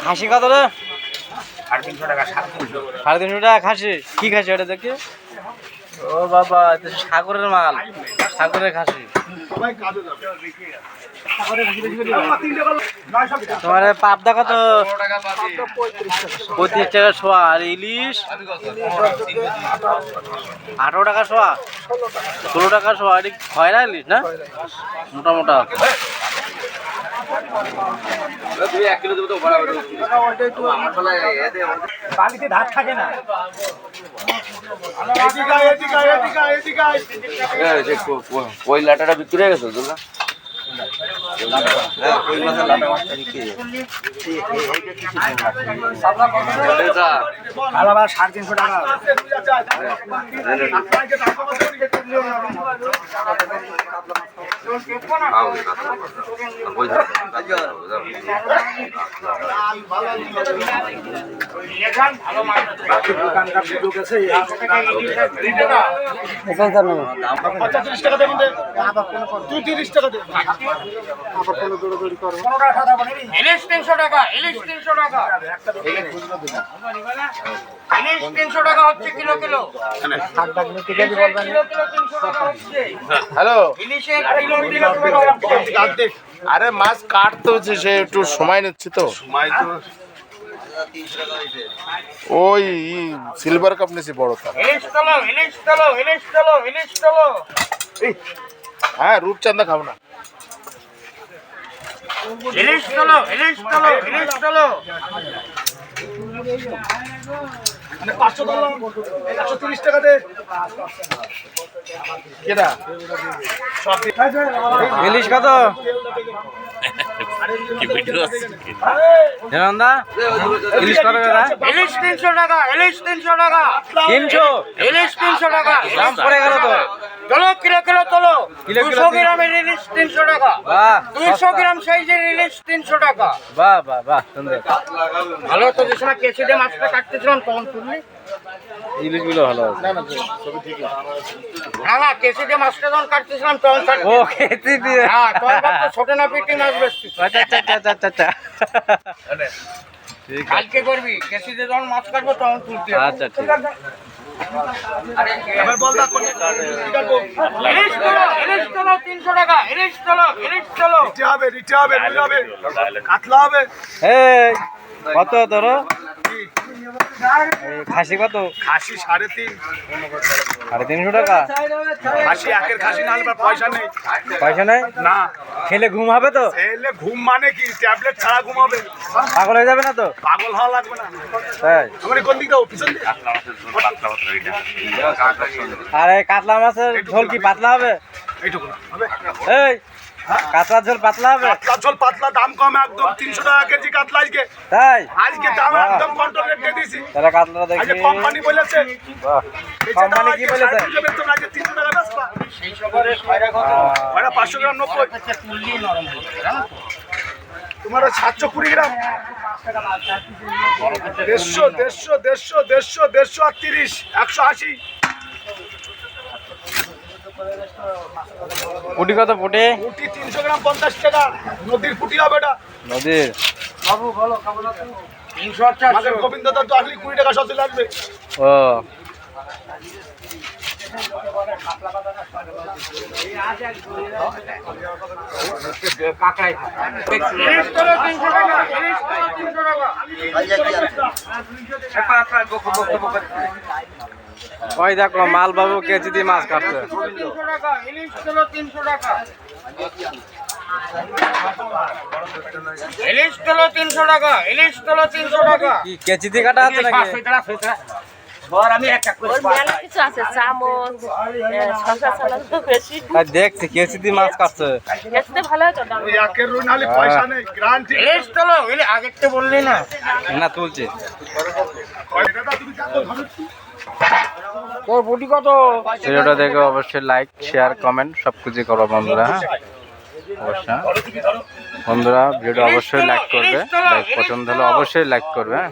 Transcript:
খাসি কত রে? 350 টাকা। 350 টাকা খাসি। কি খাসি এটা দেখি? ও বাবা, এটা সাগরের মাল, সাগরের খাসি। তোমার পাবদা কত? 35 টাকা শোয়া। আর ইলিশ 18 টাকা শোয়া, 16 টাকা শোয়া। এটি খয়রা ইলিশ না, মোটা মোটা। বালিতে ধার থাকে না। ওই লাটাটা বিক্রি হয়ে গেছে তোর না? আলাদা 350 টাকা। ইলিশ 300 টাকা, ইলিশ 300 টাকা, ইলিশ 300 টাকা হচ্ছে কিলো কিলো। হ্যালো, কিলো আরে মাছ কাটতে হচ্ছে, সে একটু সময় নিচ্ছে তো। ওই সিলভার কাপ নিয়েছি বড়টা। ইলিশ তলো, ইলিশ তলো, ইলিশ তলো, ইলিশ তলো। হ্যাঁ, রূপচাঁদা খাবো না। ইলিশ তলো, ইলিশ তলো, ইলিশ তলো। 530 টাকা দে। কেডা? ইলিশ কত? জনন্দা ইলিশ কত টাকা? ইলিশ 300 টাকা, ইলিশ 300 টাকা, 300। ইলিশ 300 টাকা। দাম পড়ে গেল তো। তোলো কিলো কিলো তোলো। কিলো কিলো 200 গ্রামের ইলিশ 300 টাকা। বাহ, 200 গ্রাম সাইজের ইলিশ 300 টাকা। বাহ বাহ বাহ, সুন্দর। ভালো তো যে সময় কেসে দিয়ে মাছটা কাটতেছিলাম তখন তুললি। ইলিশগুলো ভালো আছে। না না, কেসে দিয়ে মাছটা যখন কাটতেছিলাম তখন ও খেতে দিয়ে। হ্যাঁ, তখন ভাবতো ছোট না পেটি মাছ বেশি। আচ্ছা আচ্ছা আচ্ছা আচ্ছা আচ্ছা। ঠিক আছে, কালকে করবি, কেসে দিয়ে যখন মাছ কাটবো তখন তুলতে হবে। আচ্ছা ঠিক আছে। ইলিশ তোলো, ইলিশ তোলো 300 টাকা, ইলিশ তোলো, ইলিশ তোলো। কাতলা হবে। এই কত তোর? খাসি কত? খাসি 3.5। 350 টাকা। খাসি একের খাসি না হলে পয়সা নেই। পয়সা নেই? না, খেলে ঘুম হবে তো? এলে ঘুম মানে কি? ট্যাবলেট ছাড়া ঘুম হবে? পাগল হয়ে যাবে না তো? পাগল হওয়া লাগবে না। তাই? আমার কোন দিক দাও? পিছন দিকে। আর এই কাতলা মাছের ঝোল কি পাতলা হবে? এইটুকু হবে। এই কাতলার ঝোল পাতলা হবে? কাতলা ঝোল পাতলা, দাম কম একদম। 300 টাকা কেজি কাতলা আজকে। তাই? আজকে দাম একদম কন্ট্রোল রেট দিয়ে দিয়েছি। তাহলে কাতলাটা দেখি। আজকে কোম্পানি বলেছে। বাহ, কোম্পানি কি বলেছে? আজকে 300 টাকা বেচবা। সেই সকালে খয়রা কত? ওটা 500 গ্রাম 90। তুললি নরম হয়ে যাবে, জানো তো? তোমার 720 গ্রাম। 150 আর 30 180। পুটি কত? পুটি পুটি 300 গ্রাম 50 টাকা। নদীর পুটি হবে এটা। নদীর। বাবু বলো, খাবো না তুমি? 300 আর 400। আমাদের গোবিন্দ দত্ত আসলে 20 টাকা সবজি লাগবে। ও কাকাই ইলিশ তোলো 300 টাকা, ইলিশ তোলো 300 টাকা। ওই দেখো মাল বাবু কেজি দিয়ে মাছ কাটছে। 300 টাকা, ইলিশ তোলো 300 টাকা। ইলিশ তোলো 300 টাকা, ইলিশ তোলো 300 টাকা। কি কেজি দিয়ে কাটা আছে নাকি? আমি একটা করে মেলা কিছু আছে, চামচ, শসা ছাড়া তো বেশি। আর দেখছি কেজি দিয়ে মাছ কাটছে। খেতে ভালো হয় তো দাম। ওই একের রুই নালে পয়সা নেই, গ্যারান্টি। ইলিশ তোলো, ইলিশ আগের তো বললি না। না তুলছে। এটা তো তুমি জানো ধরো। তোর বুটি কত? ভিডিওটা দেখে অবশ্যই লাইক শেয়ার কমেন্ট সব কিছু করো বন্ধুরা। হ্যাঁ অবশ্যই বন্ধুরা, ভিডিওটা অবশ্যই লাইক করবে। লাইক পছন্দ হলে অবশ্যই লাইক করবে। হ্যাঁ।